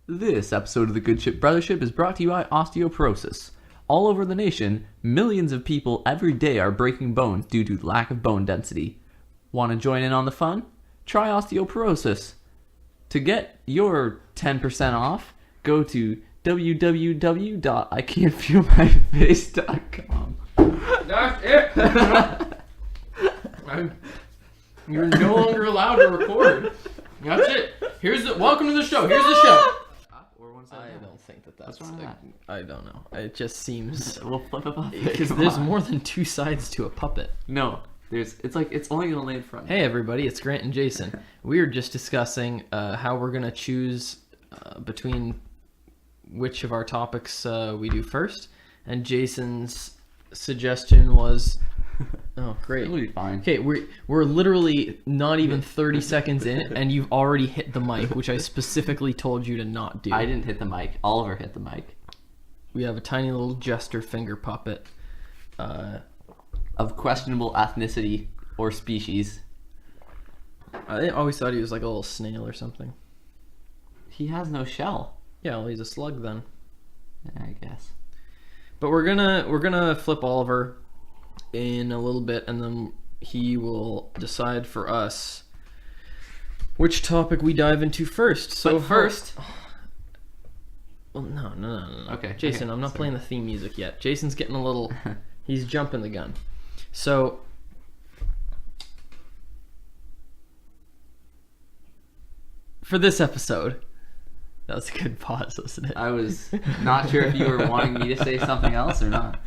This episode of the Good Ship Brothership is brought to you by osteoporosis. All over the nation, millions of people every day are breaking bones due to lack of bone density. Want to join in on the fun? Try osteoporosis. To get your 10% off, go to www.ican'tfeelmyface.com. That's it! You're no longer allowed to record. That's it. Welcome to the show. Here's the show. I don't think that's wrong with that? I don't know. It just seems We'll flip it up. because there's more than two sides to a puppet. No, it's only gonna lay in front. Hey everybody, it's Grant and Jason. We were just discussing how we're gonna choose between which of our topics we do first, and Jason's suggestion was, oh great, It'll be fine. okay, we're literally not even 30 seconds in, and you've already hit the mic, which I specifically told you to not do. I didn't hit the mic. Oliver hit the mic. We have a tiny little jester finger puppet. Of questionable ethnicity or species. I always thought he was like a little snail or something. He has no shell. Yeah, well, he's a slug then. I guess. But we're gonna flip Oliver in a little bit, and then he will decide for us which topic we dive into first. So But first, well, no. Okay, Jason, okay, I'm not sorry. playing the theme music yet. Jason's getting a little. He's jumping the gun. So. For this episode, that was a good pause, wasn't it? I was not sure if you were wanting me to say something else or not.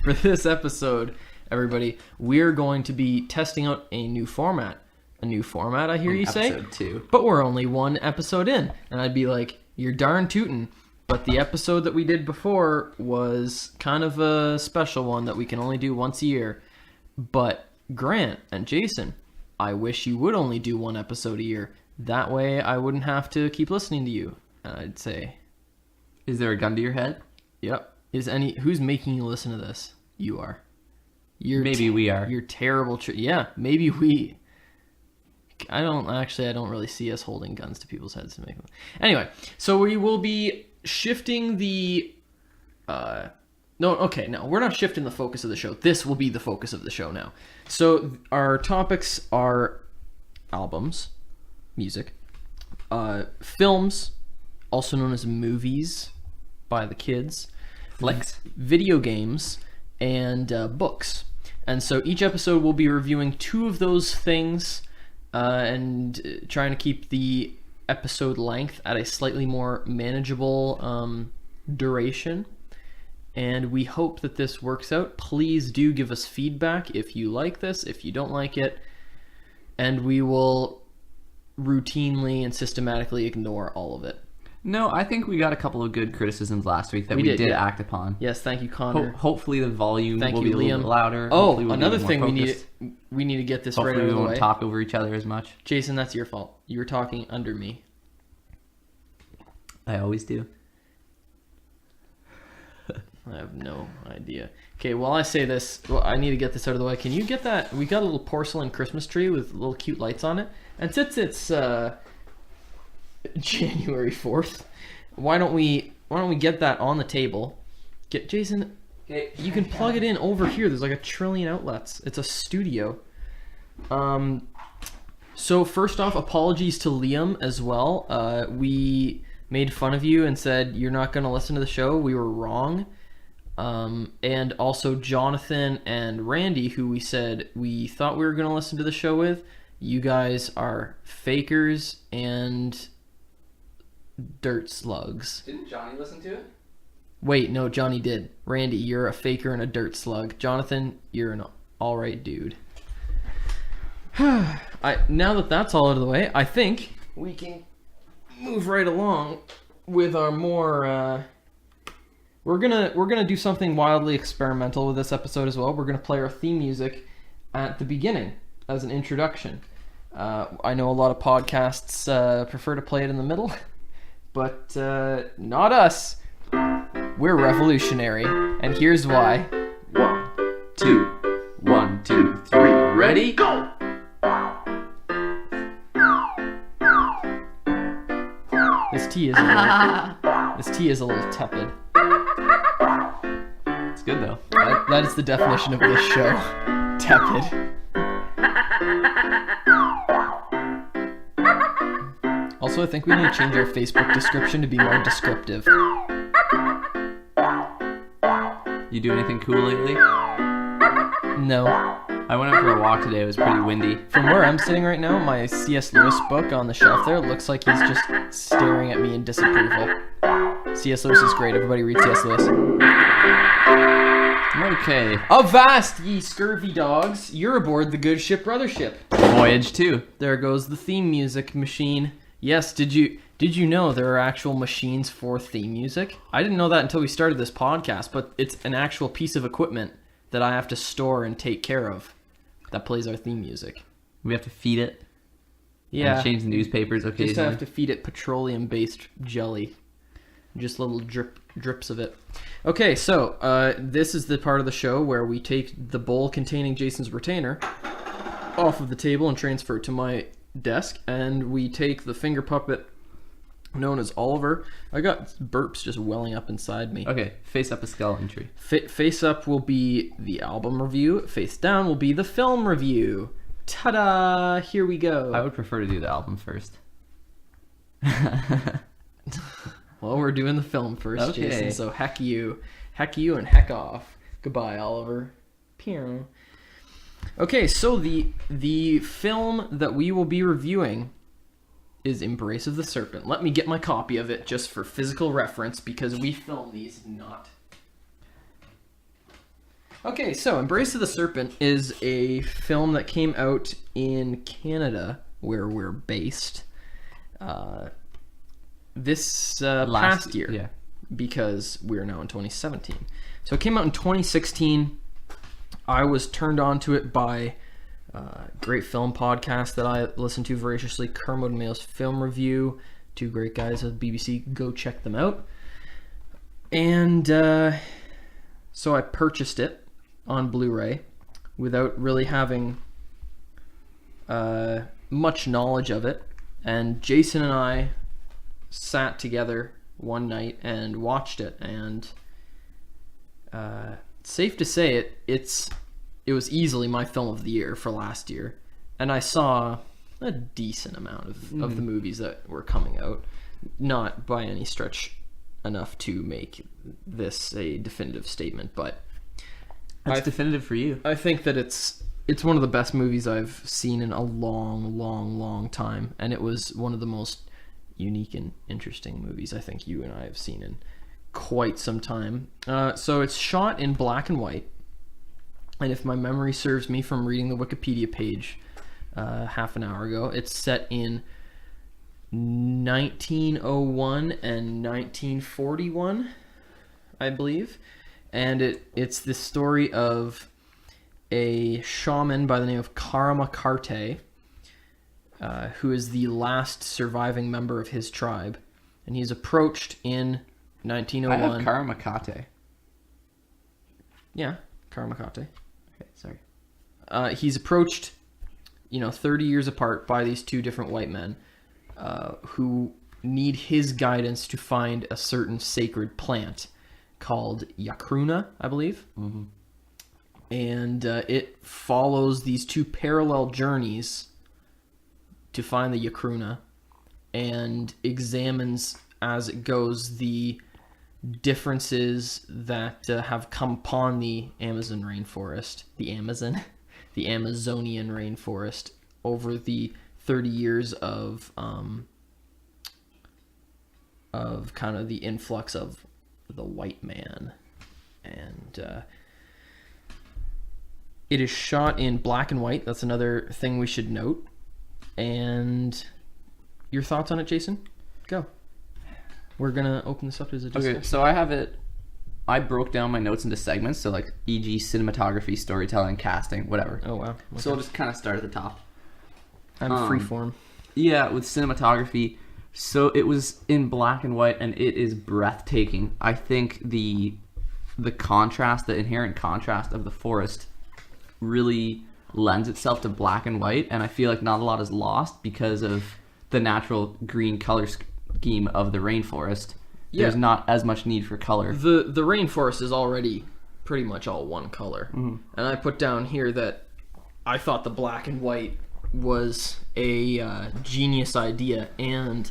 For this episode, everybody, we're going to be testing out a new format. A new format, I hear you say? Episode 2. But we're only one episode in. And I'd be like, you're darn tootin'. But the episode that we did before was kind of a special one that we can only do once a year. But Grant and Jason, I wish you would only do one episode a year. That way I wouldn't have to keep listening to you. And I'd say, Is there a gun to your head? yep. Who's making you listen to this? You are. Maybe we are. You're terrible. Yeah, maybe we. I don't really see us holding guns to people's heads to make them. Anyway, so we will be shifting the. No, we're not shifting the focus of the show. This will be the focus of the show now. So our topics are albums, music, films, also known as movies by the kids, Flicks. video games, and books. And so each episode we'll be reviewing two of those things and trying to keep the episode length at a slightly more manageable duration. And we hope that this works out. Please do give us feedback if you like this, if you don't like it, and we will routinely and systematically ignore all of it. No, I think we got a couple of good criticisms last week that We we did, did yeah. act upon. Yes, thank you, Connor. Hopefully the volume Thank will you, be a little Liam. bit louder. Oh, Hopefully we'll be another more thing focused. we need to get this Hopefully right out we of the won't way. talk over each other as much. Jason, that's your fault. You were talking under me. I always do. I have no idea. Okay, while I say this, I need to get this out of the way. Can you get that? We got a little porcelain Christmas tree with little cute lights on it. And since it's January 4th, why don't we get that on the table? Get Jason. Okay. You can plug it in over here. There's like a trillion outlets. It's a studio. So first off, apologies to Liam as well. We made fun of you and said you're not going to listen to the show. We were wrong. And also Jonathan and Randy, who we said we thought we were going to listen to the show with. You guys are fakers and dirt slugs. Didn't Johnny listen to it? Wait, no, Johnny did. Randy, you're a faker and a dirt slug. Jonathan, you're an alright dude. Now that that's all out of the way, I think we can move right along with our more we're gonna do something wildly experimental with this episode as well. We're gonna play our theme music at the beginning as an introduction. I know a lot of podcasts prefer to play it in the middle, but not us. We're revolutionary, and here's why. 1, 2, 1, 2, 3. Ready? Go! This tea is a little tepid. It's good though. That is the definition of this show. Tepid. Also, I think we need to change our Facebook description to be more descriptive. You do anything cool lately? No. I went out for a walk today. It was pretty windy. From where I'm sitting right now, my C.S. Lewis book on the shelf there looks like he's just staring at me in disapproval. C.S. Lewis is great. Everybody read C.S. Lewis. Okay. Avast, ye scurvy dogs! You're aboard the good ship Brothership. Voyage 2. There goes the theme music machine. Yes, did you know there are actual machines for theme music? I didn't know that until we started this podcast, but it's an actual piece of equipment that I have to store and take care of that plays our theme music. We have to feed it. Yeah. And change the newspapers occasionally. Just have to feed it petroleum-based jelly. Just little drips of it. Okay, so this is the part of the show where we take the bowl containing Jason's retainer off of the table and transfer it to my desk, and we take the finger puppet known as Oliver. I got burps just welling up inside me. Okay, face up a skeleton tree. Face up will be the album review. Face down will be the film review. Ta-da! Here we go. I would prefer to do the album first. Well, we're doing the film first, Okay. Jason, so heck you and heck off. Goodbye, Oliver. Pew. Okay, so the film that we will be reviewing is Embrace of the Serpent. Let me get my copy of it just for physical reference, because we film these not. Okay, so Embrace of the Serpent is a film that came out in Canada, where we're based, this past year. Yeah. Because we're now in 2017. So it came out in 2016. I was turned on to it by a great film podcast that I listen to voraciously, Kermode and Mayo's Film Review. Two great guys at BBC. Go check them out. And so I purchased it on Blu-ray without really having much knowledge of it. And Jason and I sat together one night and watched it, and safe to say it was easily my film of the year for last year, and I saw a decent amount of the movies that were coming out, not by any stretch enough to make this a definitive statement, but It's definitive for you. I think that it's one of the best movies I've seen in a long time, and it was one of the most unique and interesting movies I think you and I have seen in quite some time. So it's shot in black and white, and if my memory serves me from reading the Wikipedia page half an hour ago, it's set in 1901 and 1941, I believe, and it's the story of a shaman by the name of Karamakarte, who is the last surviving member of his tribe, and he's approached in 1901. I have Karamakate. Yeah, Karamakate. Okay, sorry. He's approached, 30 years apart by these two different white men who need his guidance to find a certain sacred plant called Yakruna, I believe. Mm-hmm. And it follows these two parallel journeys to find the Yakruna, and examines as it goes the differences that have come upon the Amazon rainforest, the Amazonian rainforest over the 30 years of kind of the influx of the white man. And it is shot in black and white. That's another thing we should note. And your thoughts on it, Jason? Go. We're gonna open this up as a discussion. Okay, so I have it. I broke down my notes into segments, so like e.g. cinematography, storytelling, casting, whatever. Oh wow. Okay. So I'll just kind of start at the top. I'm freeform. Yeah, with cinematography. So it was in black and white, and it is breathtaking. I think the contrast, the inherent contrast of the forest, really lends itself to black and white, and I feel like not a lot is lost because of the natural green color scheme of the rainforest, Yeah. there's not as much need for color. The rainforest is already pretty much all one color. And I put down here that I thought the black and white was a genius idea, and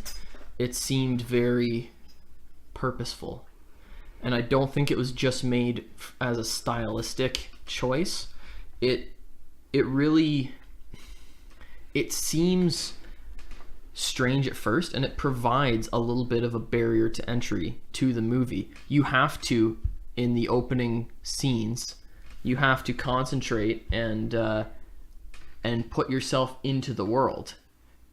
it seemed very purposeful. And I don't think it was just made as a stylistic choice. It seems strange at first, and it provides a little bit of a barrier to entry to the movie. You have to, in the opening scenes, you have to concentrate and put yourself into the world,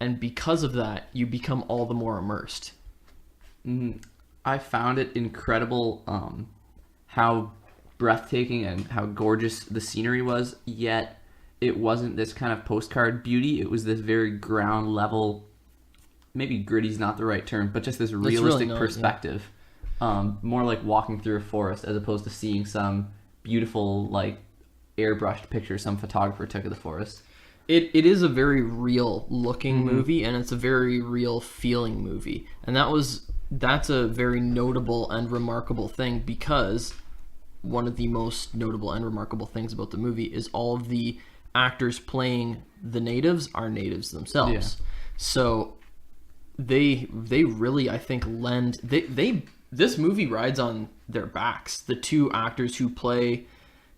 and because of that, you become all the more immersed. I found it incredible how breathtaking and how gorgeous the scenery was, yet it wasn't this kind of postcard beauty. It was this very ground level, maybe gritty's not the right term, but just this realistic not, perspective. More like walking through a forest as opposed to seeing some beautiful, like, airbrushed picture some photographer took of the forest. It is a very real looking movie, and it's a very real feeling movie. And that's a very notable and remarkable thing, because one of the most notable and remarkable things about the movie is all of the actors playing the natives are natives themselves. Yeah. So they really, I think, this movie rides on their backs. The two actors who play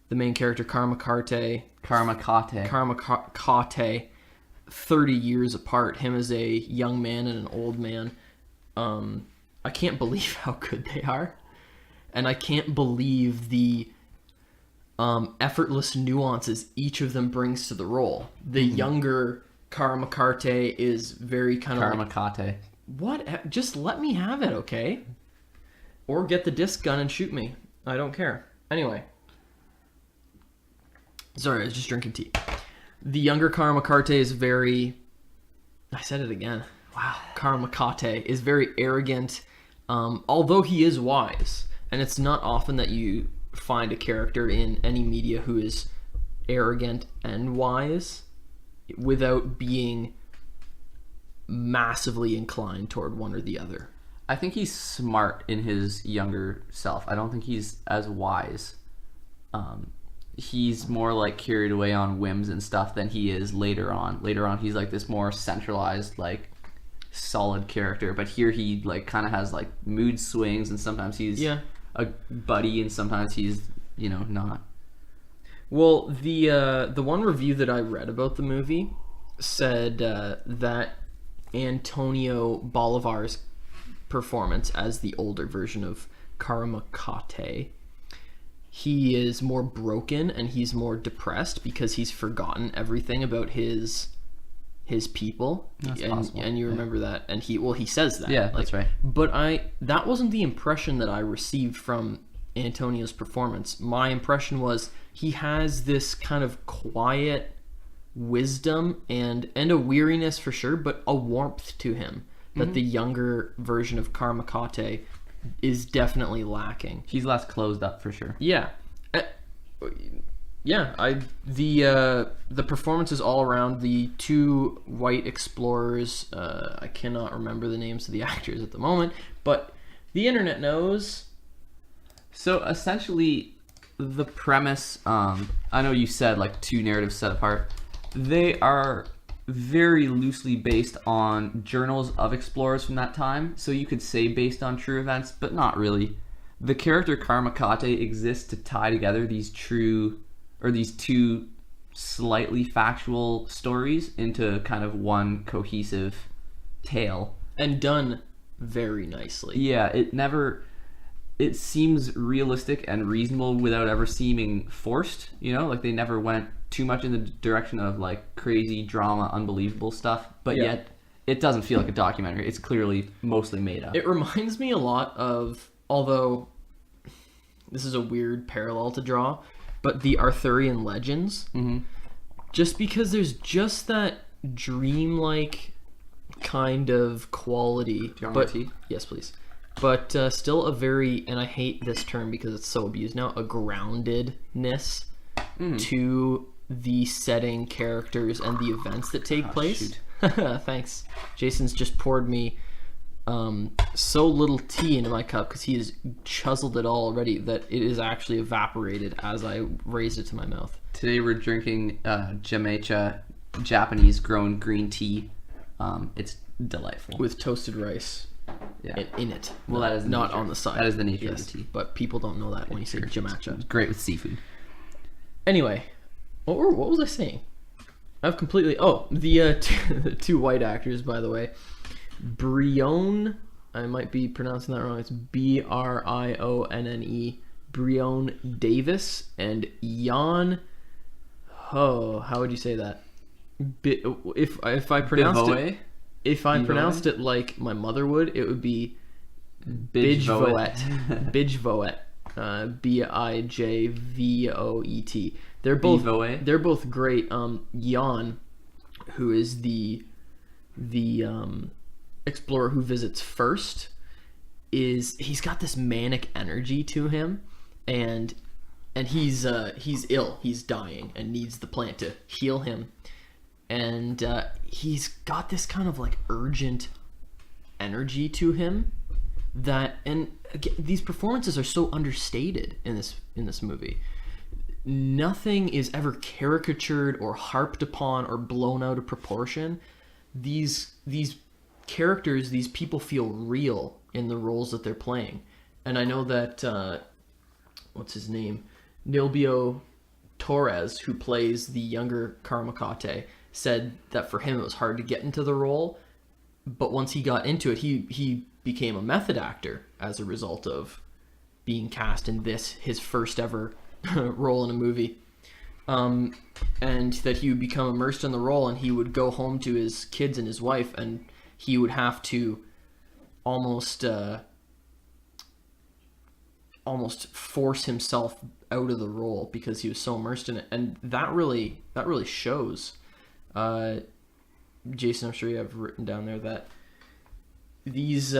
the main character, Karma Kate, 30 years apart, him as a young man and an old man. I can't believe how good they are. And I can't believe the effortless nuances each of them brings to the role. The younger Karma Kate is very kind of Kate. what? Just let me have it, okay? Or get the disc gun and shoot me. I don't care. Anyway. Sorry, I was just drinking tea. The younger Karma Kate is very... I said it again. Wow. Karma Kate is very arrogant, although he is wise. And it's not often that you find a character in any media who is arrogant and wise without being massively inclined toward one or the other. I think he's smart in his younger self. I don't think he's as wise. He's more like carried away on whims and stuff than he is later on. Later on, he's like this more centralized, like solid character. But here he like kind of has like mood swings, and sometimes he's a buddy, and sometimes he's not. Well, the one review that I read about the movie said that Antonio Bolivar's performance as the older version of Karma Kate, he is more broken and he's more depressed because he's forgotten everything about his people. That's possible. And you remember that, and he says that. Yeah, that's right. But that wasn't the impression that I received from Antonio's performance. My impression was he has this kind of quiet wisdom and a weariness for sure, but a warmth to him that the younger version of Karma Kate is definitely lacking. He's less closed up for sure. Yeah. The performances all around, the two white explorers, I cannot remember the names of the actors at the moment, but the internet knows. So essentially, the premise, I know you said like two narratives set apart. They are very loosely based on journals of explorers from that time, so you could say based on true events, but not really. The character Karma Kate exists to tie together these two slightly factual stories into kind of one cohesive tale. And done very nicely. Yeah, it seems realistic and reasonable without ever seeming forced, like they never went too much in the direction of like crazy drama, unbelievable stuff, but yet it doesn't feel like a documentary. It's clearly mostly made up. It reminds me a lot of, although this is a weird parallel to draw, but the Arthurian legends. Just because there's just that dreamlike kind of quality. Do you want more tea? Yes, please. But still a very, and I hate this term because it's so abused now, a groundedness to the setting, characters, and the events that take place. Shoot. Thanks. Jason's just poured me so little tea into my cup because he has chiseled it all already that it is actually evaporated as I raised it to my mouth. Today we're drinking Jamaica Japanese grown green tea. It's delightful. With toasted rice in it. Well, that is not nature. on the side. That is the nature of the tea. But people don't know that when you say Jamaica. It's great with seafood. Anyway, what was I saying? I've completely... Oh, the two white actors, by the way. Brione, I might be pronouncing that wrong. It's Brionne. Brione Davis and Jan... Oh, how would you say that? If I pronounced it... If I pronounced it like my mother would, it would be Bijvoet. Bijvoet. Bijvoet. They're both great. Jan, who is the explorer who visits first, he's got this manic energy to him, and he's ill. He's dying and needs the plant to heal him. And he's got this kind of like urgent energy to him that, and again, these performances are so understated in this movie. Nothing is ever caricatured or harped upon or blown out of proportion. These characters, these people feel real in the roles that they're playing. And I know that what's his name? Nilbio Torres, who plays the younger Karamakate, said that for him it was hard to get into the role, but once he got into it, he became a method actor as a result of being cast in his first ever role in a movie. And that he would become immersed in the role, and he would go home to his kids and his wife, and he would have to almost force himself out of the role because he was so immersed in it, and that really shows. Jason, I'm sure you have written down there that these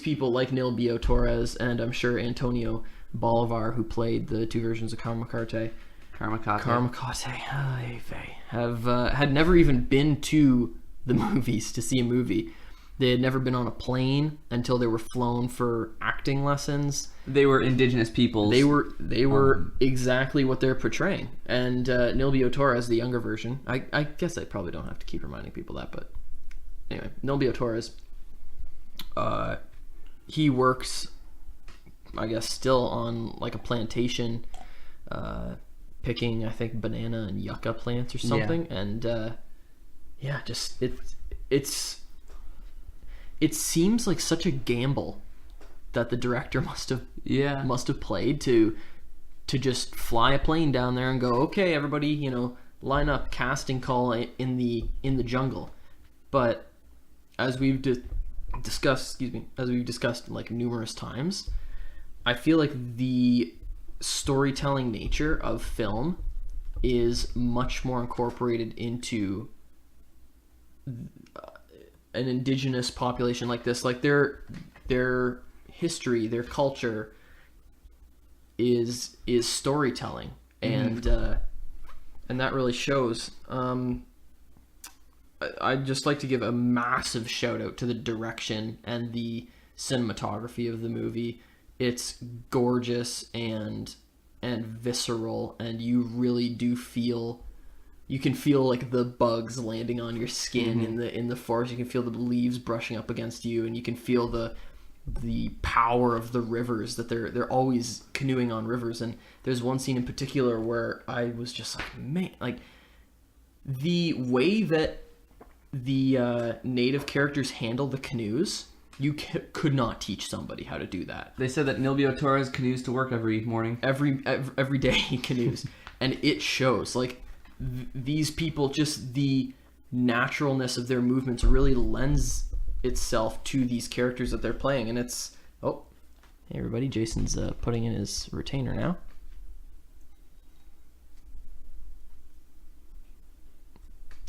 people like Nilbio Torres, and I'm sure Antonio Bolivar, who played the two versions of Karamakate, had never even been to the movies to see a movie. They had never been on a plane until they were flown for acting lessons. They were indigenous peoples. They were exactly what they're portraying. And Nilbio Torres, the younger version, I guess I probably don't have to keep reminding people that, but anyway, Nilbio Torres, he works, I guess, still on like a plantation, picking, I think, banana and yucca plants or something. Yeah. And just it seems like such a gamble that the director must have played to just fly a plane down there and go, okay, everybody, line up, casting call in the jungle. But as we've discussed like numerous times, I feel like the storytelling nature of film is much more incorporated into an indigenous population like this. Like their history, their culture is storytelling, and that really shows. I'd just like to give a massive shout out to the direction and the cinematography of the movie. It's gorgeous and visceral, and you really do feel. You can feel like the bugs landing on your skin in the forest. You can feel the leaves brushing up against you, and you can feel the power of the rivers, that they're always canoeing on rivers. And there's one scene in particular where I was just like, man, like the way that the native characters handle the canoes, you could not teach somebody how to do that. They said that Nilbio Torres canoes to work every morning. Every day he canoes, and it shows. Like these people, just the naturalness of their movements really lends itself to these characters that they're playing. And it's hey everybody, Jason's putting in his retainer now.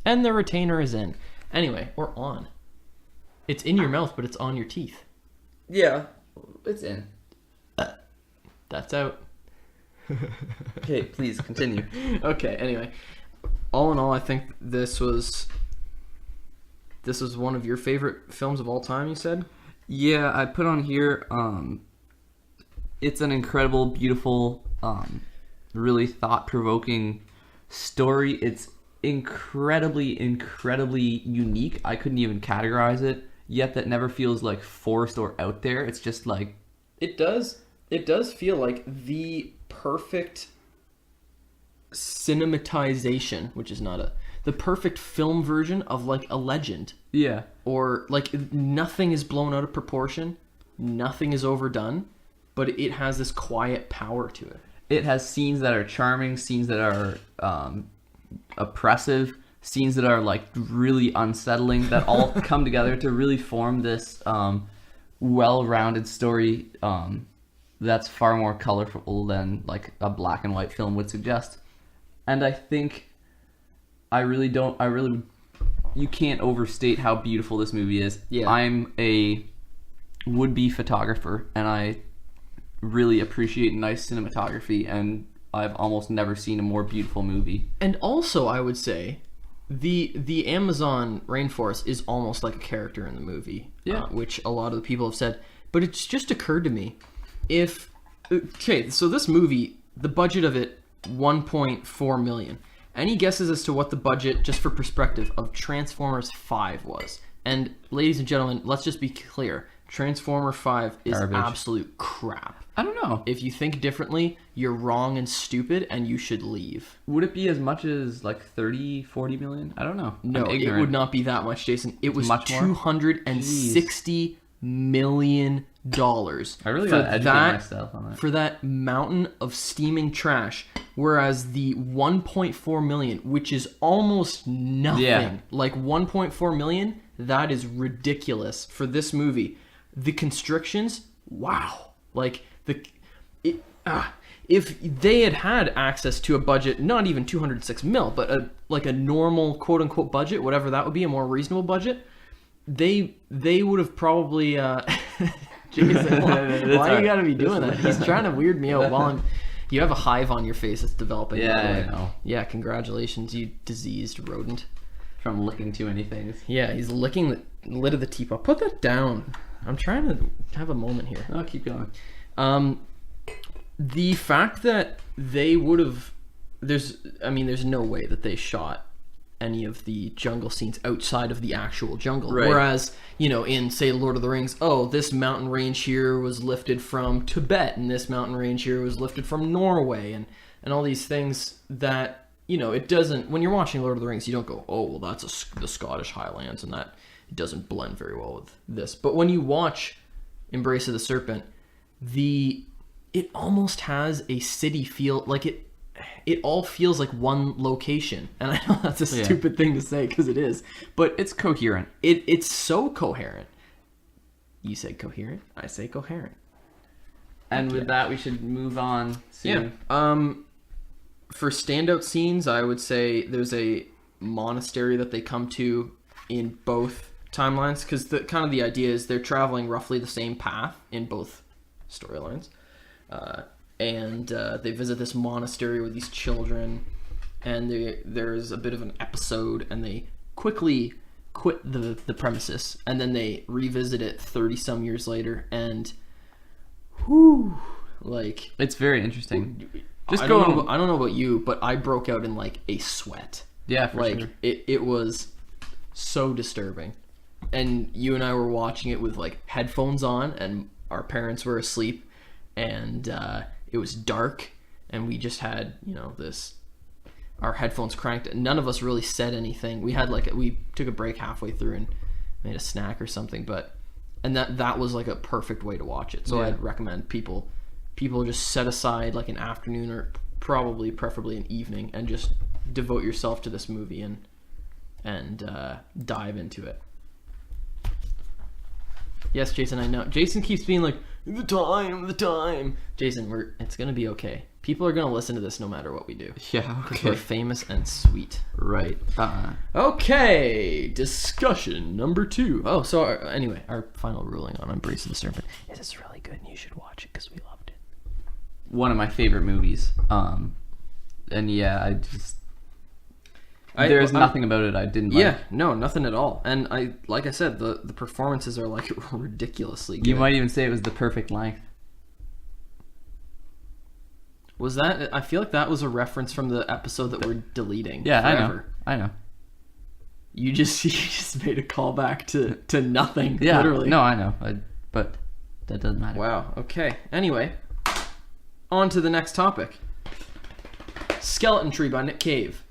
And the retainer is in. Anyway, or on. It's in your mouth, but it's on your teeth. Yeah, it's in. That's out. Okay, please continue. Okay, anyway. All in all, I think this was one of your favorite films of all time, you said? Yeah, I put on here, it's an incredible, beautiful, really thought-provoking story. It's incredibly, incredibly unique. I couldn't even categorize it, yet that never feels like forced or out there. It's just like... It does feel like the perfect cinematization, which is not the perfect film version of like a legend. Yeah. Or like nothing is blown out of proportion, nothing is overdone, but it has this quiet power to it. It has scenes that are charming, scenes that are oppressive, scenes that are like really unsettling, that all come together to really form this well-rounded story that's far more colorful than like a black and white film would suggest. And I think you can't overstate how beautiful this movie is. Yeah. I'm a would-be photographer, and I really appreciate nice cinematography, and I've almost never seen a more beautiful movie. And also, I would say, the Amazon rainforest is almost like a character in the movie, which a lot of the people have said. But it's just occurred to me, so this movie, the budget of it, $1.4 million. Any guesses as to what the budget, just for perspective, of Transformers 5 was? And ladies and gentlemen, let's just be clear. Transformer 5 is garbage. Absolute crap. I don't know. If you think differently, you're wrong and stupid, and you should leave. Would it be as much as like 30, 40 million? I don't know. No, it would not be that much, Jason. It was much more? $260 million. I really got to educate myself on that. For that mountain of steaming trash, whereas the 1.4 million, which is almost nothing, like 1.4 million, that is ridiculous for this movie. The constrictions, wow. Like if they had access to a budget, not even 206 mil, but a normal quote unquote budget, whatever that would be, a more reasonable budget, they would have probably. Jason, why you gotta be doing that? He's trying to weird me out while you have a hive on your face that's developing. Yeah, I know. Yeah, congratulations, you diseased rodent. From licking too many things. Yeah, he's licking the lid of the teapot. Put that down. I'm trying to have a moment here. Oh, keep going. The fact that they would have... There's no way that they shot any of the jungle scenes outside of the actual jungle. Right. Whereas, in, say, Lord of the Rings, this mountain range here was lifted from Tibet, and this mountain range here was lifted from Norway, and all these things that, it doesn't... When you're watching Lord of the Rings, you don't go, oh, well, that's the Scottish Highlands, and that it doesn't blend very well with this. But when you watch Embrace of the Serpent, it almost has a city feel, like it all feels like one location. And I know that's a stupid thing to say, because it is, but it's coherent. It's so coherent. You said coherent, I say coherent. And with that, we should move on to... Yeah. For standout scenes, I would say there's a monastery that they come to in both timelines, because the idea is they're traveling roughly the same path in both storylines. And they visit this monastery with these children, and there's a bit of an episode, and they quickly quit the premises, and then they revisit it 30-some years later, and it's very interesting. I don't know about you, but I broke out in like a sweat. Yeah, for sure. It was so disturbing. And you and I were watching it with like headphones on, and our parents were asleep, and it was dark, and we just had our headphones cranked, and none of us really said anything. We had we took a break halfway through and made a snack or something, and that was like a perfect way to watch it. So I'd recommend people just set aside like an afternoon, or preferably an evening, and just devote yourself to this movie and dive into it. Yes, Jason, I know. Jason keeps being like, the time. Jason, it's going to be okay. People are going to listen to this no matter what we do. Yeah, okay. We're famous and sweet. Right. Okay, discussion number 2. Oh, so anyway, our final ruling on Embrace of the Serpent is it's really good and you should watch it because we loved it. One of my favorite movies. And yeah, There's nothing about it I didn't like. Yeah, no, nothing at all. And like I said, the performances are like ridiculously good. You might even say it was the perfect length. Was that? I feel like that was a reference from the episode that we're deleting. Yeah, forever. I know. You just made a callback to nothing. Yeah, literally. No, I know. But that doesn't matter. Wow. Okay. Anyway, on to the next topic. Skeleton Tree by Nick Cave.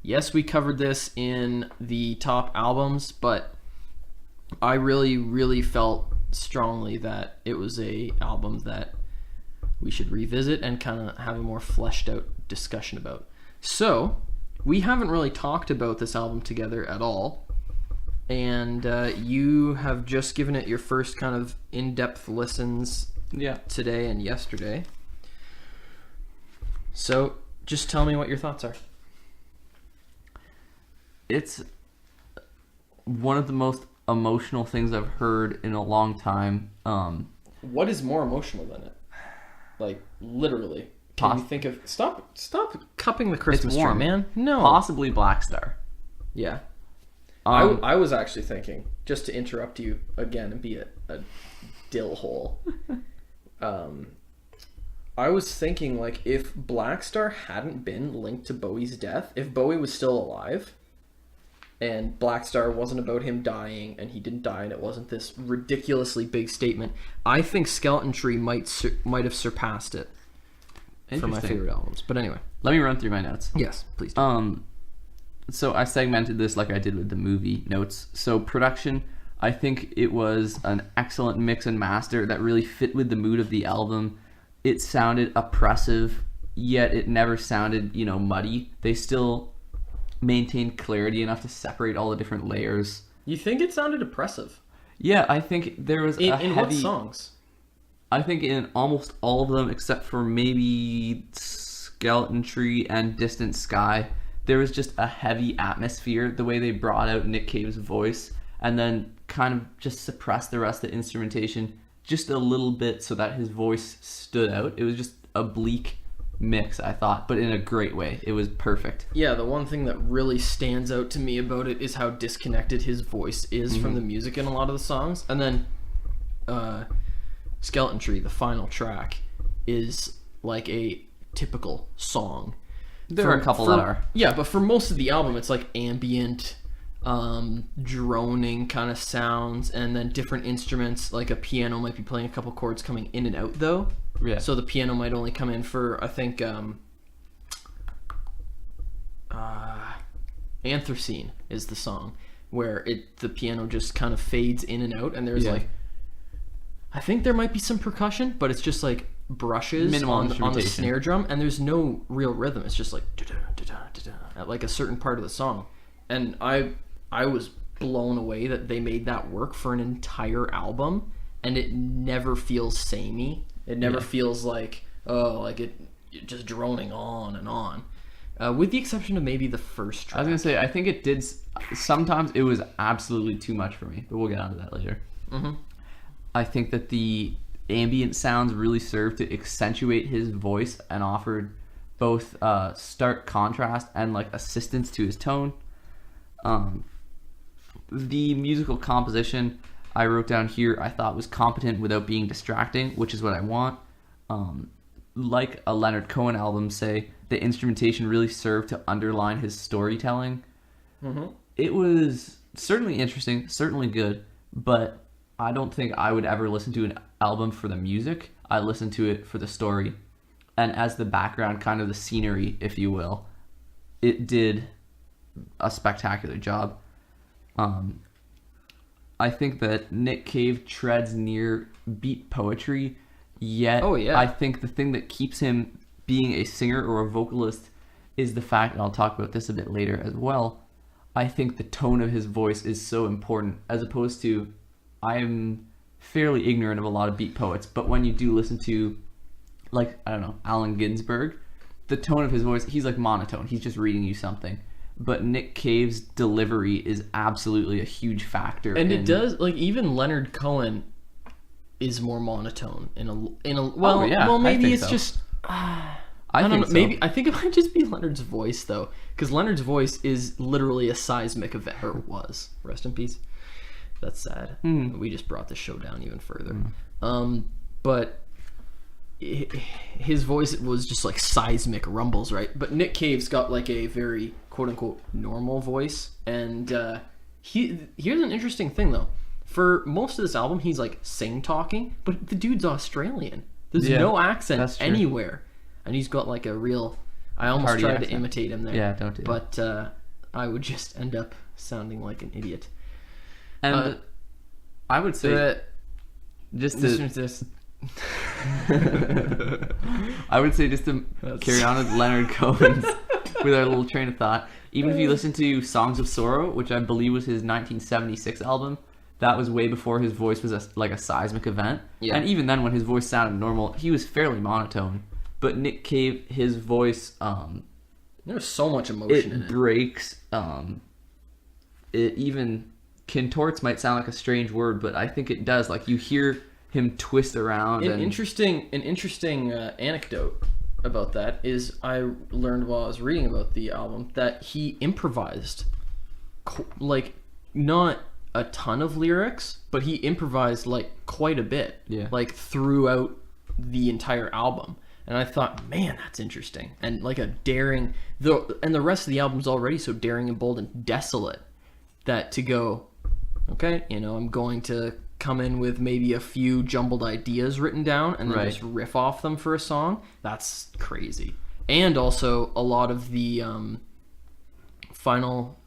Yes, we covered this in the top albums, but I really, really felt strongly that it was a album that we should revisit and kind of have a more fleshed out discussion about. So, we haven't really talked about this album together at all, and you have just given it your first kind of in-depth listens today and yesterday. So, just tell me what your thoughts are. It's one of the most emotional things I've heard in a long time. What is more emotional than it? Like, literally. Can you think of... Stop cupping the Christmas tree, man. No. Possibly Black Star. Yeah. I was actually thinking, just to interrupt you again and be a dill hole. I was thinking, like, if Black Star hadn't been linked to Bowie's death, if Bowie was still alive, and Black Star wasn't about him dying, and he didn't die, and it wasn't this ridiculously big statement, I think Skeleton Tree might have surpassed it for my favorite albums. But anyway. Let me run through my notes. Yes, please do. So I segmented this like I did with the movie notes. So production, I think it was an excellent mix and master that really fit with the mood of the album. It sounded oppressive, yet it never sounded, muddy. They still maintained clarity enough to separate all the different layers. You think it sounded oppressive? Yeah, I think there was in what songs? I think in almost all of them, except for maybe Skeleton Tree and Distant Sky, there was just a heavy atmosphere. The way they brought out Nick Cave's voice and then kind of just suppressed the rest of the instrumentation just a little bit so that his voice stood out. It was just a bleak mix, I thought, but in a great way. It was perfect. Yeah, the one thing that really stands out to me about it is how disconnected his voice is from the music in a lot of the songs. And then Skeleton Tree, the final track, is like a typical song. There are a couple that are. Yeah, but for most of the album, it's like ambient, droning kind of sounds, and then different instruments, like a piano might be playing a couple chords coming in and out, though. Yeah. So the piano might only come in for, I think, Anthracene is the song, where the piano just kind of fades in and out, and there's like, I think there might be some percussion, but it's just like brushes on the snare drum, and there's no real rhythm. It's just like at like a certain part of the song. And I was blown away that they made that work for an entire album, and it never feels samey. It never feels like it just droning on and on. With the exception of maybe the first track. I was gonna say, I think it did. Sometimes it was absolutely too much for me, but we'll get onto that later. Mm-hmm. I think that the ambient sounds really served to accentuate his voice and offered both stark contrast and like assistance to his tone. The musical composition I wrote down here I thought was competent without being distracting, which is what I want. Like a Leonard Cohen album, say, the instrumentation really served to underline his storytelling. Mm-hmm. It was certainly interesting, certainly good, but I don't think I would ever listen to an album for the music. I listened to it for the story. And as the background, kind of the scenery, if you will, it did a spectacular job. I think that Nick Cave treads near beat poetry, yet I think the thing that keeps him being a singer or a vocalist is the fact, and I'll talk about this a bit later as well, I think the tone of his voice is so important, as opposed to, I'm fairly ignorant of a lot of beat poets, but when you do listen to, like, I don't know, Allen Ginsberg, the tone of his voice, he's like monotone, he's just reading you something. But Nick Cave's delivery is absolutely a huge factor. And it does, like, even Leonard Cohen is more monotone maybe it's so. Just I don't know, so. maybe I think it might just be Leonard's voice though, because Leonard's voice is literally a seismic event, or was. Rest in peace. That's sad. We just brought the show down even further. But his voice was just like seismic rumbles, right? But Nick Cave's got like a very quote unquote normal voice, and here's an interesting thing though. For most of this album, he's like sing talking, but the dude's Australian. There's no accent anywhere, and he's got like a real. I almost Hearty tried accent. to imitate him there. Yeah, don't do that. But I would just end up sounding like an idiot. And I would say just to I would say just to carry on with Leonard Cohen's with our little train of thought. Even if you listen to Songs of Sorrow, which I believe was his 1976 album, that was way before his voice was like a seismic event. Yeah. And even then, when his voice sounded normal, he was fairly monotone. But Nick Cave, his voice, there's so much emotion in it. Breaks. It even contorts might sound like a strange word, but I think it does. Like you hear him twist around. An interesting anecdote about that is I learned while I was reading about the album that he improvised, like not a ton of lyrics, but he improvised like quite a bit, like throughout the entire album. And I thought, man, that's interesting, and like a daring. And the rest of the album's already so daring and bold and desolate that to go, okay, I'm going to come in with maybe a few jumbled ideas written down and then just riff off them for a song. That's crazy. And also a lot of the final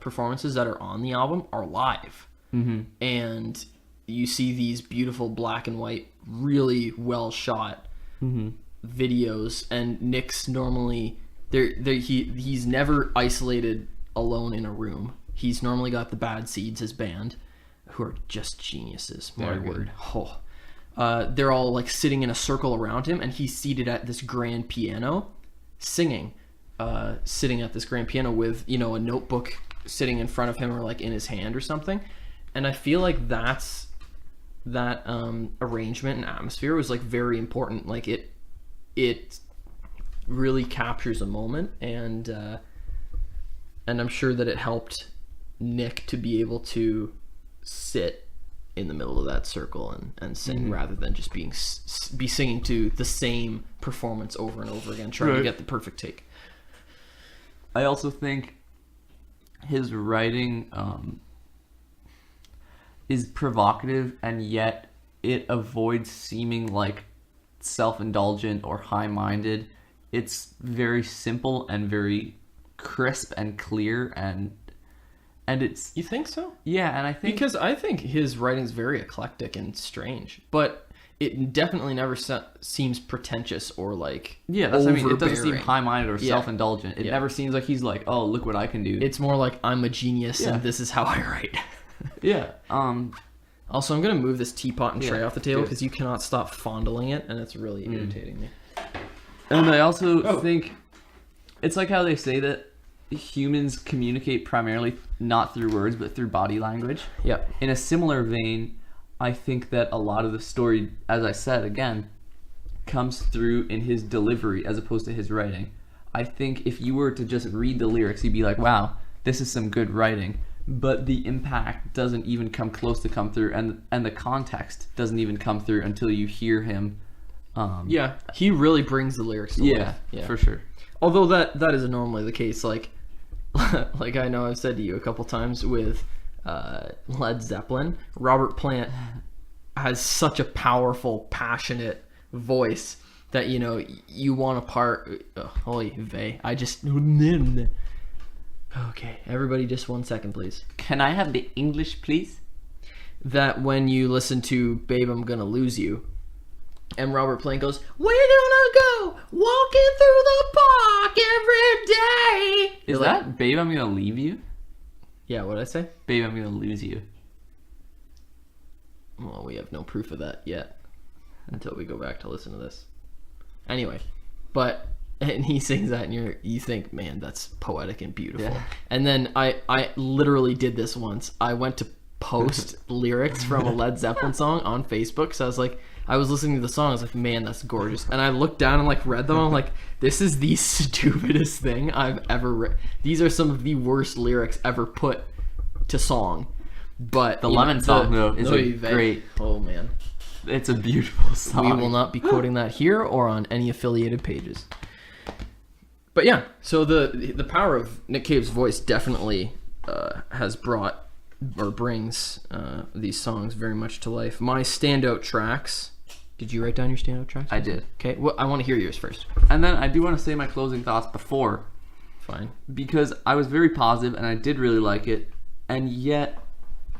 performances that are on the album are live. And you see these beautiful black and white, really well shot videos, and Nick's normally he's never isolated alone in a room. He's normally got the Bad Seeds, his band, who are just geniuses. My word. They're all like sitting in a circle around him, and he's seated at this grand piano, singing, sitting at this grand piano with a notebook sitting in front of him or like in his hand or something. And I feel like that arrangement and atmosphere was like very important. Like it really captures a moment, and I'm sure that it helped Nick to be able to sit in the middle of that circle and sing rather than just be singing to the same performance over and over again, trying to get the perfect take. I also think his writing is provocative, and yet it avoids seeming like self-indulgent or high-minded. It's very simple and very crisp and clear, and it's... You think so? Yeah, and I think... Because I think his writing's very eclectic and strange, but it definitely never seems pretentious or like that's what I mean. It doesn't seem high-minded or self-indulgent. It never seems like he's like, oh, look what I can do. It's more like, I'm a genius and this is how I write. Also, I'm going to move this teapot and tray off the table because you cannot stop fondling it, and it's really irritating me. And I also think it's like how they say that humans communicate primarily not through words but through body language. Yeah. In a similar vein, I think that a lot of the story, as I said again, comes through in his delivery as opposed to his writing. I think if you were to just read the lyrics, you'd be like, wow, this is some good writing. But the impact doesn't even come close to come through, and the context doesn't even come through until you hear him. He really brings the lyrics to life. Yeah, for sure. Although that is normally the case. Like I know I've said to you a couple times with Led Zeppelin, Robert Plant has such a powerful, passionate voice that you want to part. Holy vey! I just. Okay, everybody, just 1 second, please. Can I have the English, please? That when you listen to Babe, I'm Gonna Lose You, and Robert Plant goes, we're gonna go walking through the park every day. Is that Babe, I'm Gonna Leave You? Yeah, what'd I say? Babe, I'm Gonna Lose You. Well, we have no proof of that yet until we go back to listen to this. Anyway, and he sings that, and you think, man, that's poetic and beautiful. Yeah. And then I literally did this once. I went to post lyrics from a Led Zeppelin song on Facebook, so I was like, I was listening to the song. I was like, man, that's gorgeous. And I looked down and like read them. I'm like, this is the stupidest thing I've ever read. These are some of the worst lyrics ever put to song. But The Lemon song, though, is great. Oh, man. It's a beautiful song. We will not be quoting that here or on any affiliated pages. But yeah, so the power of Nick Cave's voice definitely has brought or brings these songs very much to life. My standout tracks. Did you write down your standout tracks? I did. Okay, well, I want to hear yours first. And then I do want to say my closing thoughts before. Fine. Because I was very positive and I did really like it. And yet,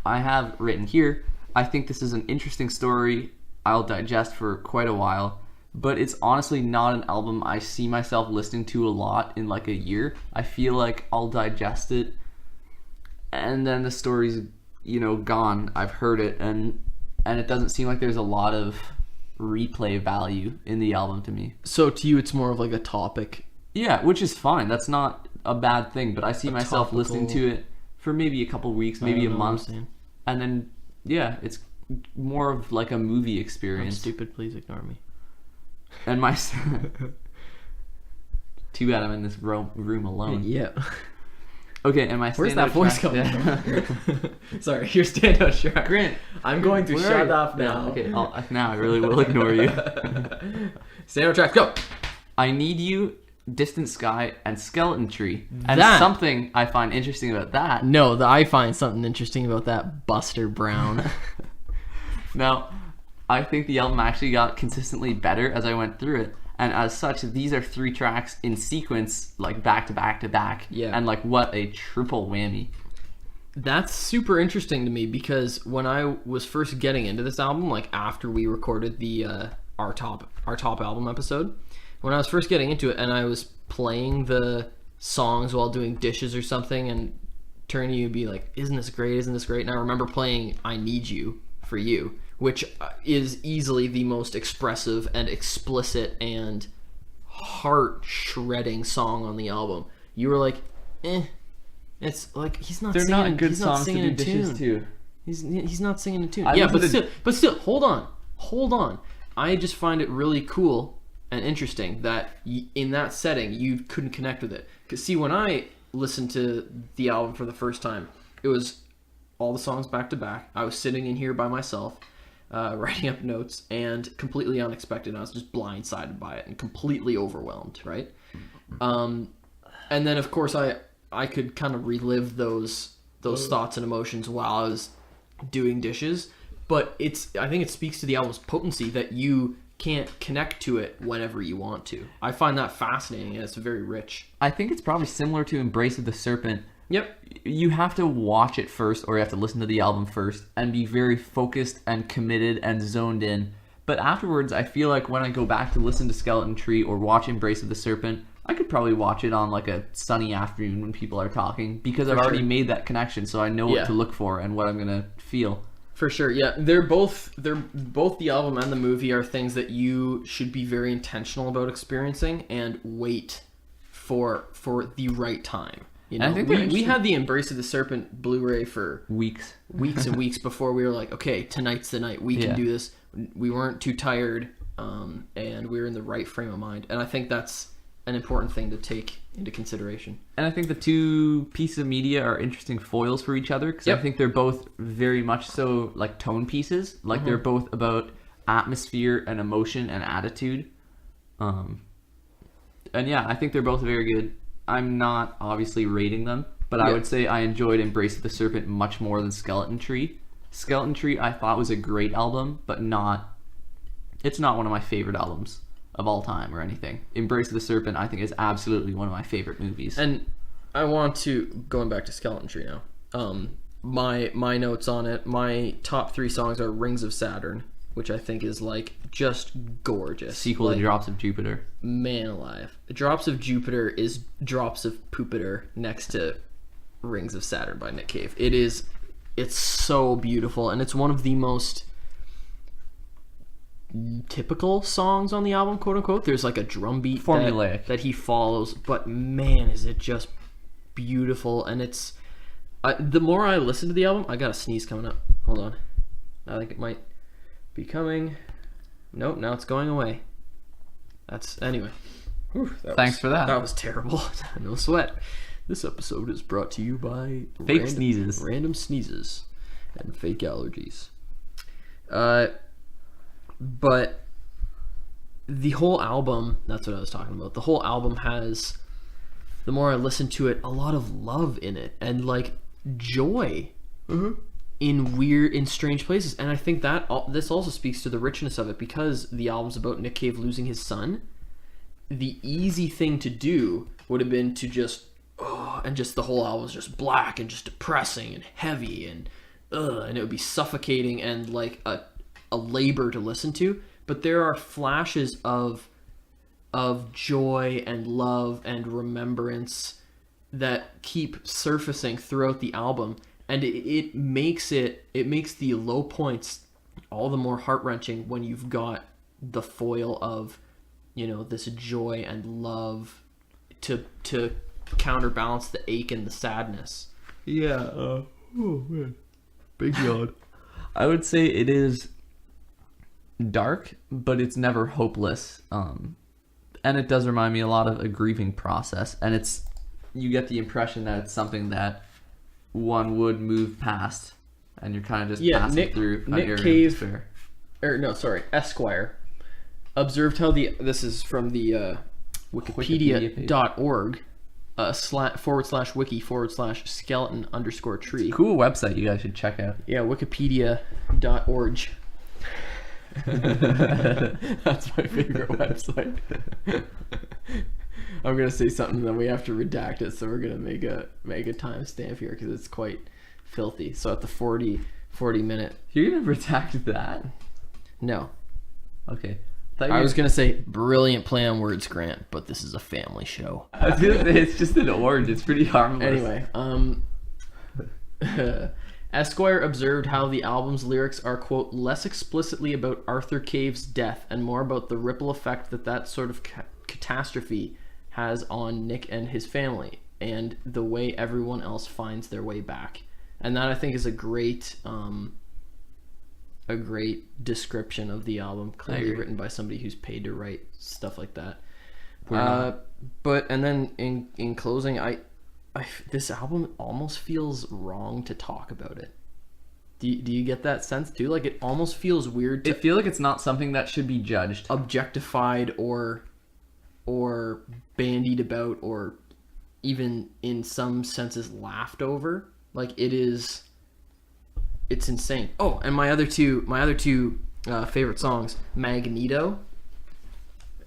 I have written here, I think this is an interesting story I'll digest for quite a while. But it's honestly not an album I see myself listening to a lot in like a year. I feel like I'll digest it and then the story's, gone. I've heard it and it doesn't seem like there's a lot of replay value in the album to me. So to you, it's more of like a topic. Yeah, which is fine. That's not a bad thing, but I see myself listening to it for maybe a couple weeks, maybe a month. And then, yeah, it's more of like a movie experience. I'm stupid, please ignore me. And my too bad I'm in this room alone. Yeah. Okay, and my where's that voice coming from? Sorry, your standout track. Grant, I'm going to shut up now. Okay, now I really will ignore you. Standout tracks, go. I Need You, Distant Sky, and Skeleton Tree. And That- something I find interesting about that. No, I find something interesting about that Buster Brown. Now, I think the album actually got consistently better as I went through it. And as such, these are 3 tracks in sequence, like back to back to back. Yeah. And like, what a triple whammy. That's super interesting to me because when I was first getting into this album, like after we recorded the our top album episode, when I was first getting into it and I was playing the songs while doing dishes or something and turning to you and be like, isn't this great? Isn't this great? And I remember playing I Need You for You, which is easily the most expressive and explicit and heart-shredding song on the album. You were like, it's like he's not. They're singing, not good he's songs not singing to in do dishes tune. to. He's not singing in tune. I Yeah, listened but still, hold on. I just find it really cool and interesting that in that setting you couldn't connect with it. Because see, when I listened to the album for the first time, it was all the songs back to back. I was sitting in here by myself, writing up notes, and completely unexpected. I was just blindsided by it and completely overwhelmed, right? And then, of course, I could kind of relive those thoughts and emotions while I was doing dishes. But I think it speaks to the album's potency that you can't connect to it whenever you want to. I find that fascinating, and it's very rich. I think it's probably similar to Embrace of the Serpent. Yep. You have to watch it first, or you have to listen to the album first, and be very focused and committed and zoned in. But afterwards, I feel like when I go back to listen to Skeleton Tree or watch Embrace of the Serpent, I could probably watch it on like a sunny afternoon when people are talking, because I've already made that connection, so I know what to look for and what I'm gonna feel. For sure, yeah. They're both the album and the movie are things that you should be very intentional about experiencing and wait for the right time. You know, I think we had the Embrace of the Serpent Blu-ray for weeks and weeks before we were like, okay, tonight's the night. We can do this. We weren't too tired, and we were in the right frame of mind. And I think that's an important thing to take into consideration. And I think the 2 pieces of media are interesting foils for each other, because I think they're both very much so like tone pieces. Like they're both about atmosphere and emotion and attitude. And yeah, I think they're both very good. I'm not obviously rating them, but I would say I enjoyed Embrace of the Serpent much more than Skeleton Tree. Skeleton Tree I thought was a great album, but it's not one of my favorite albums of all time or anything. Embrace of the Serpent I think is absolutely one of my favorite movies. And I want to, going back to Skeleton Tree now, my notes on it, my top 3 songs are Rings of Saturn, which I think is like just gorgeous. Sequel to Drops of Jupiter. Man alive. Drops of Jupiter is Drops of Poopiter next to Rings of Saturn by Nick Cave. It's so beautiful, and it's one of the most typical songs on the album, quote unquote. There's like a drum beat formulaic that he follows, but man, is it just beautiful. And it's the more I listen to the album, I got a sneeze coming up. Hold on, I think it might be coming. Nope, now it's going away. That's anyway. Whew, Thanks for that. That was terrible. No sweat. This episode is brought to you by Fake sneezes. Random sneezes and fake allergies. But the whole album, that's what I was talking about. The whole album has, the more I listen to it, a lot of love in it and like joy in strange places. And I think that this also speaks to the richness of it, because the album's about Nick Cave losing his son. The easy thing to do would have been to just the whole album was just black and just depressing and heavy and it would be suffocating and like a labor to listen to. But there are flashes of joy and love and remembrance that keep surfacing throughout the album, and it makes the low points all the more heart-wrenching when you've got the foil of, you know, this joy and love to counterbalance the ache and the sadness. Yeah. Oh man, big yawn. I would say it is dark, but it's never hopeless. And it does remind me a lot of a grieving process, and you get the impression that it's something that one would move past, and you're kind of just passing through. Nick Cave, Esquire observed how this is from the Wikipedia.org /wiki/skeleton_tree. Cool website you guys should check out. Yeah, Wikipedia.org. That's my favorite website. I'm gonna say something that we have to redact it, so we're gonna make a timestamp here because it's quite filthy. So at the 40 minute. You're gonna redact that? No. Okay. I was gonna say brilliant play on words, Grant, but this is a family show. I was gonna say it's just an orange. It's pretty harmless. Anyway, Esquire observed how the album's lyrics are, quote, less explicitly about Arthur Cave's death and more about the ripple effect that sort of catastrophe has on Nick and his family, and the way everyone else finds their way back. And that, I think, is a great description of the album, clearly written by somebody who's paid to write stuff like that. And then in closing, this album almost feels wrong to talk about it. Do you get that sense too? Like, it almost feels weird to feel like it's not something that should be judged, objectified or bandied about, or even in some senses laughed over. Like, it's insane. Oh, and my other two favorite songs, Magneto,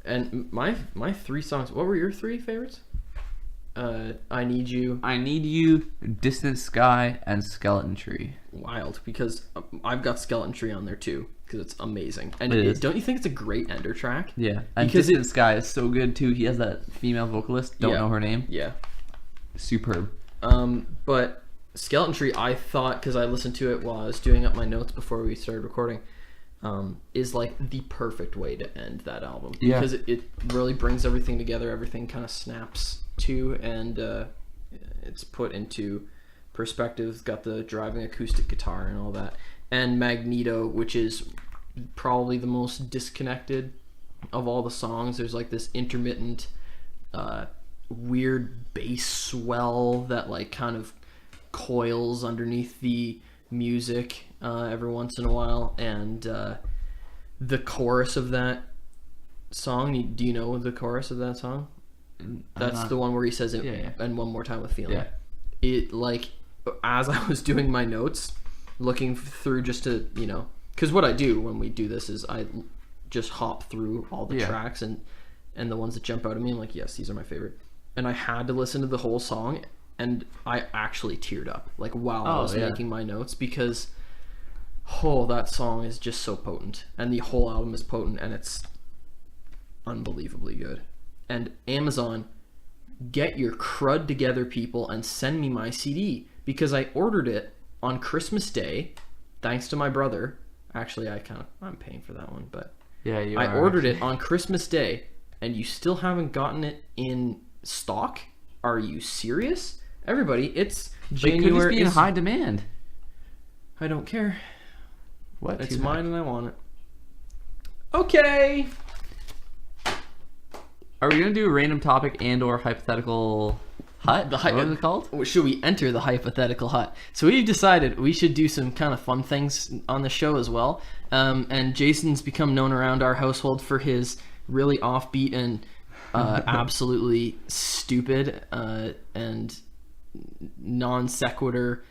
and my three songs. What were your three favorites? I Need You, Distant Sky, and Skeleton Tree. Wild, because I've got Skeleton Tree on there too, because it's amazing. And don't you think it's a great ender track? Yeah, and because Distant Sky is so good too. He has that female vocalist, don't know her name. Yeah, superb. But Skeleton Tree, I thought, because I listened to it while I was doing up my notes before we started recording, is like the perfect way to end that album. Yeah. Because it really brings everything together. Everything kind of snaps to, and it's put into perspective. It's got the driving acoustic guitar and all that. And Magneto, which is probably the most disconnected of all the songs. There's like this intermittent weird bass swell that like kind of coils underneath the music every once in a while, and the chorus of that song, do you know the chorus of that song? That's the one where he says it, and one more time with feeling. Yeah. It, like, as I was doing my notes, looking through just to, you know, because what I do when we do this is I just hop through all the tracks and the ones that jump out at me. I'm like, yes, these are my favorite. And I had to listen to the whole song, and I actually teared up, like, while I was making my notes, because that song is just so potent, and the whole album is potent, and it's unbelievably good. And Amazon, get your crud together, people, and send me my CD, because I ordered it on Christmas Day, thanks to my brother. Actually, I'm paying for that one, but I ordered it on Christmas Day, and you still haven't gotten it in stock? Are you serious? Everybody, it's January. It could just be in high demand. I don't care. What? It's mine and I want it. Okay. Are we gonna do a random topic and or hypothetical hut? What is it called? Should we enter the hypothetical hut? So we've decided we should do some kind of fun things on the show as well. And Jason's become known around our household for his really offbeat and absolutely stupid and non sequitur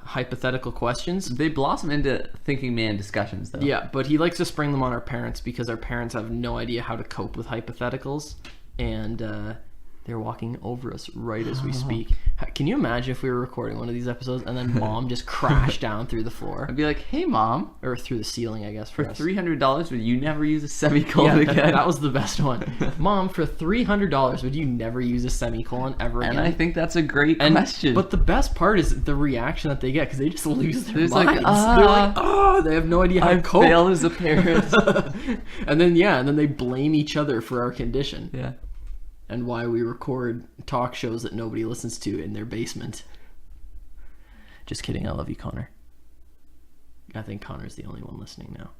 hypothetical questions. They blossom into thinking man discussions, though. Yeah, but he likes to spring them on our parents because our parents have no idea how to cope with hypotheticals, and they're walking over us right as we speak. Can you imagine if we were recording one of these episodes and then Mom just crashed down through the floor? I'd be like, "Hey, Mom, Or through the ceiling, I guess, for us. $300, would you never use a semicolon Yeah, again?" that was the best one. Mom, for $300, would you never use a semicolon ever again? And I think that's a great question. But the best part is the reaction that they get because they just lose their It's like, minds. They're like, oh, they have no idea how to I cope. failed as a parent. and then they blame each other for our condition. Yeah. And why we record talk shows that nobody listens to in their basement. Just kidding, I love you, Connor. I think Connor's the only one listening now.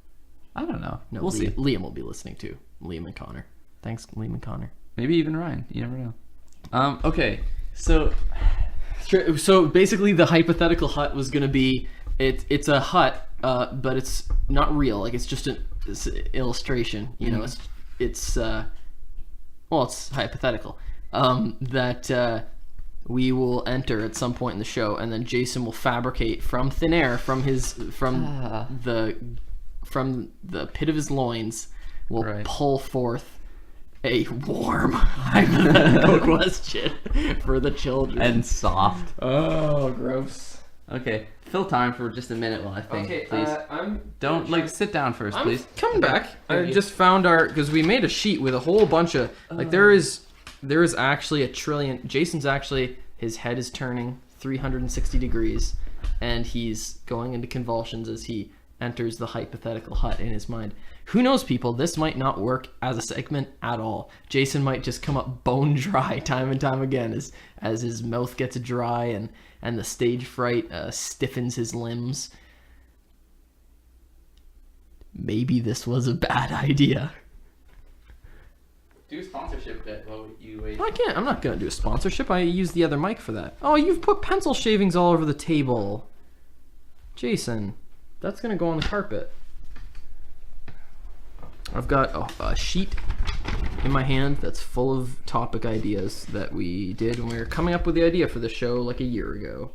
I don't know. No, We'll see. Liam will be listening too. Liam and Connor. Thanks, Liam and Connor. Maybe even Ryan. You never know. Okay. So So basically, the hypothetical hut was going to be it's a hut, but it's not real. Like it's just it's an illustration. You know, it's hypothetical. That we will enter at some point in the show, and then Jason will fabricate from thin air, from the pit of his loins, will Right. pull forth a warm hypothetical question for the children. and soft. Oh, gross. Okay. Fill time for just a minute while I think, please. I'm Don't sit down first, I'm please. coming back. I Thank you. just found because we made a sheet with a whole bunch of there is actually a trillion. Jason's actually, his head is turning 360 degrees, and he's going into convulsions as he enters the hypothetical hut in his mind. Who knows, people? This might not work as a segment at all. Jason might just come up bone dry time and time again as his mouth gets dry and the stage fright stiffens his limbs. Maybe this was a bad idea. Do a sponsorship bit while you wait. I can't. I'm not going to do a sponsorship. I use the other mic for that. Oh, you've put pencil shavings all over the table. Jason, that's going to go on the carpet. I've got a sheet in my hand that's full of topic ideas that we did when we were coming up with the idea for the show like a year ago.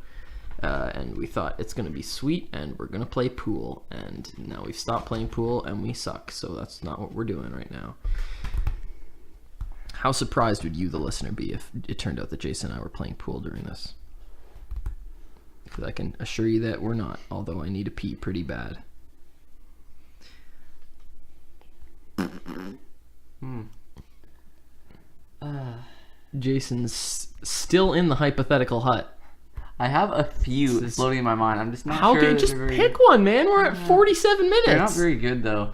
And we thought it's going to be sweet and we're going to play pool. And now we've stopped playing pool and we suck. So that's not what we're doing right now. How surprised would you, the listener, be if it turned out that Jason and I were playing pool during this? Because I can assure you that we're not, although I need to pee pretty bad. Jason's still in the hypothetical hut. I have a few floating in my mind. I'm just not How sure. can just pick one, man? We're at 47 minutes. They're not very good, though.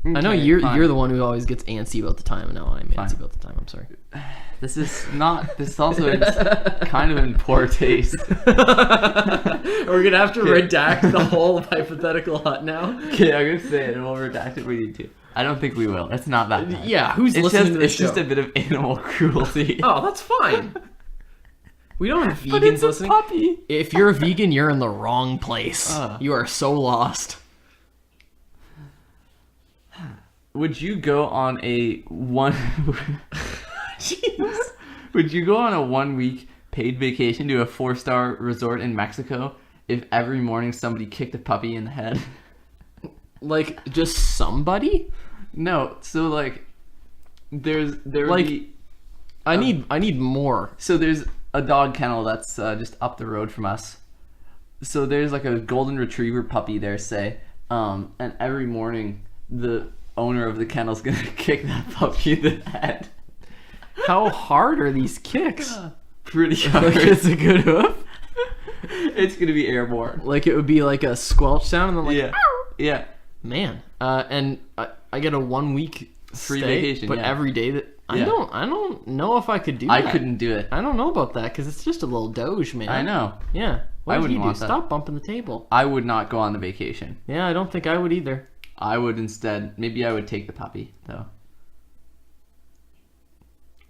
I know Okay, you're fine. the one who always gets antsy about the time, and now I'm Fine. antsy about the time. I'm sorry. This is not. This also is kind of in poor taste. We're gonna have to redact the whole hypothetical hut now. Okay, I'm gonna say it, and we'll redact it if we need to. I don't think we will. It's not that bad. Yeah, who's It's listening just to this it's just show? a bit of animal cruelty. Oh, that's fine. We don't have vegans But it's listening. a puppy. If you're a vegan, you're in the wrong place. Ugh. You are so lost. Would you go on a one? Jeez. Would you go on a 1 week paid vacation to a 4-star resort in Mexico if every morning somebody kicked a puppy in the head? Like, just somebody? No. So like, there would Like- be. I need more. So there's a dog kennel that's just up the road from us. So there's like a golden retriever puppy there, say, and every morning the owner of the kennel's gonna kick that puppy in the head. How hard are these kicks? Pretty Like, hard. it's a good hoof? It's gonna be airborne. Like, it would be like a squelch sound and then like, Yeah. Yeah. man. And I get a 1 week Free stay, vacation, but yeah. every day that I Yeah. don't know if I could do I that. couldn't do it. I don't know about that because it's just a little doge, man. I know. Yeah. What I did wouldn't he do? want that. Stop bumping the table. I would not go on the vacation. Yeah, I don't think I would either. I would instead, maybe I would take the puppy, though.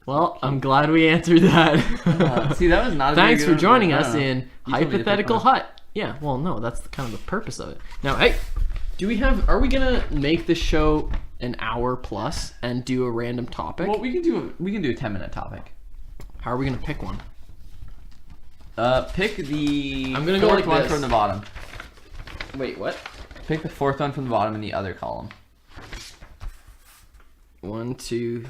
Well, I'm glad we answered that. See, that was not a very Thanks good for one. joining I us don't know. in You told me to pick Hypothetical one. Hut. Yeah, well, no, that's kind of the purpose of it. Now, hey, are we gonna make the show an hour plus and do a random topic? Well, we can do a 10-minute topic. How are we gonna pick one? Pick the I'm gonna go fourth like one this. from the bottom. Wait, what? Pick the fourth one from the bottom in the other column. 1, 2,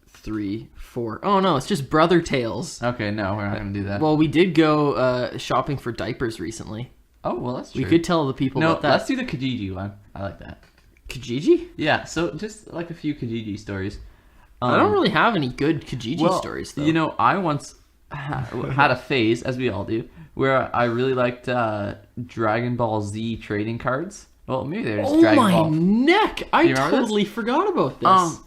3, 4. Oh no, it's just brother tales. Okay, no, we're not gonna do that. Well, we did go shopping for diapers recently. oh, well, that's true. We could tell the people No, about that. let's do the Kijiji one. I like that. Kijiji? Yeah, so just like a few Kijiji stories. I don't really have any good Kijiji stories though. You know, I once had a phase, as we all do, where I really liked Dragon Ball Z trading cards. Well, maybe they're just oh Dragon my Ball. neck! I You remember totally forgot about this.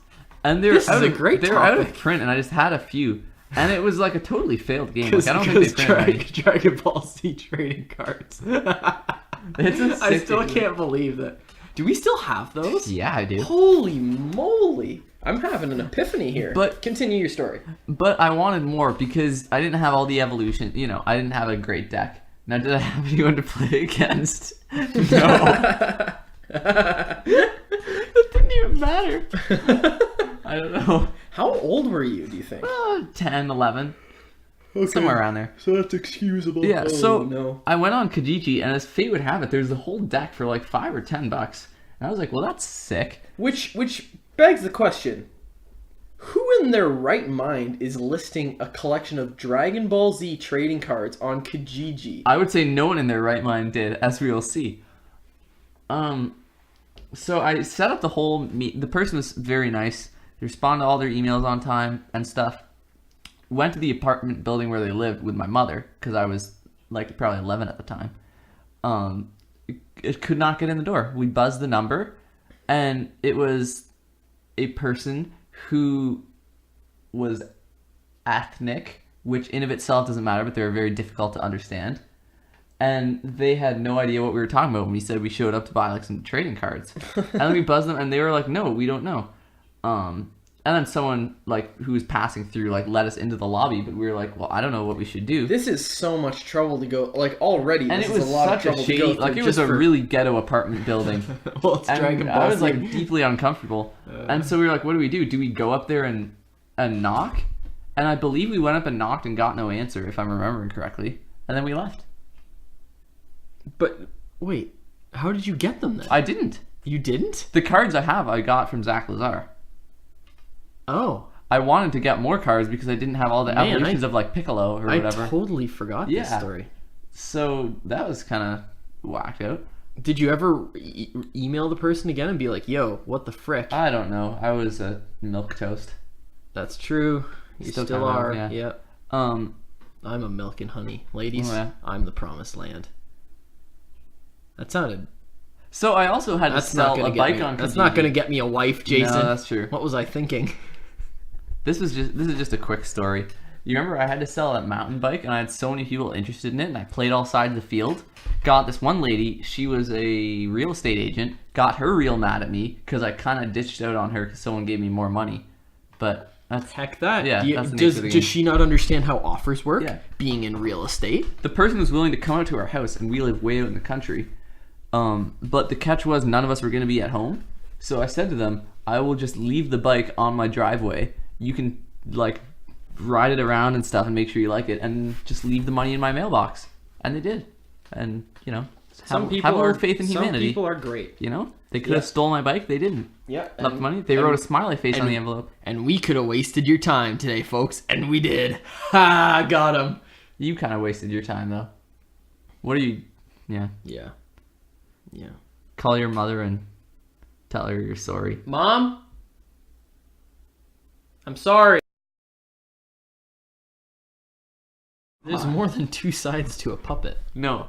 And they're This out is a of, great They're out of topic. print, and I just had a few, and it was like a totally failed game. Like, I don't think they printed many. Dragon Ball Z trading cards. It's a I sick still game. can't believe that. Do we still have those? Yeah, I do. Holy moly! I'm having an epiphany here. But- continue your story. But I wanted more because I didn't have all the evolution. You know, I didn't have a great deck. Now, did I have anyone to play against? No. It didn't even matter. I don't know. How old were you? Do you think? 10, 11. Somewhere around there. So that's excusable. Yeah, so no. I went on Kijiji, and as fate would have it, there's the whole deck for like $5 or $10. And I was like, well, that's sick. Which begs the question: who in their right mind is listing a collection of Dragon Ball Z trading cards on Kijiji? I would say no one in their right mind did, as we will see. So I set up the whole meet. The person was very nice. They responded to all their emails on time and stuff. Went to the apartment building where they lived with my mother, because I was like probably 11 at the time. It could not get in the door. We buzzed the number, and it was a person who was ethnic, which in of itself doesn't matter, but they were very difficult to understand. And they had no idea what we were talking about when we said we showed up to buy like some trading cards. And then we buzzed them, and they were like, no, we don't know. And then someone like who was passing through like let us into the lobby, but we were like, well, I don't know what we should do. This is so much trouble to go. Like already, And this it was is a lot of such a trouble shady, to go like through it was just a for- really ghetto apartment building. Well, it's And Dragon Ball I was Z. like deeply uncomfortable. And so we were like, what do we do? Do we go up there and knock? And I believe we went up and knocked and got no answer, if I'm remembering correctly. And then we left. But wait, how did you get them then? I didn't. You didn't? The cards I have, I got from Zach Lazar. Oh. I wanted to get more cards because I didn't have all the Man, evolutions of like Piccolo or whatever. I totally forgot this Yeah. story. So that was kind of whacked out. Did you ever email the person again and be like, yo, what the frick? I don't know. I was a milquetoast. That's true. You Still still, kind of, are. yeah. Yep. Um, I'm a milk and honey. Ladies, Oh, yeah. I'm the promised land. That sounded... so I also had to That's not sell gonna a get bike me. on That's Kijiji. not going to get me a wife, Jason. No, that's true. What was I thinking? This is just a quick story. You remember I had to sell that mountain bike, and I had so many people interested in it, and I played all sides of the field. Got this one lady, she was a real estate agent, got her real mad at me because I kind of ditched out on her because someone gave me more money. But that's Heck that. Yeah, Do you- that's the nature of the game. does she not understand how offers work? Yeah. Being in real estate? the person was willing to come out to our house, and we live way out in the country. But the catch was none of us were going to be at home. So I said to them, I will just leave the bike on my driveway. You can like ride it around and stuff and make sure you like it, and just leave the money in my mailbox. And they did. And you know, have a little faith in humanity. Some people are great. You know, they could have stole my bike. They didn't. Yeah. Left money. They wrote a smiley face on the envelope. And we could have wasted your time today, folks. And we did. Ha! Got him. You kind of wasted your time though. What are you? Yeah. Yeah. Yeah. Call your mother and tell her you're sorry. Mom? I'm sorry. There's more than two sides to a puppet. No.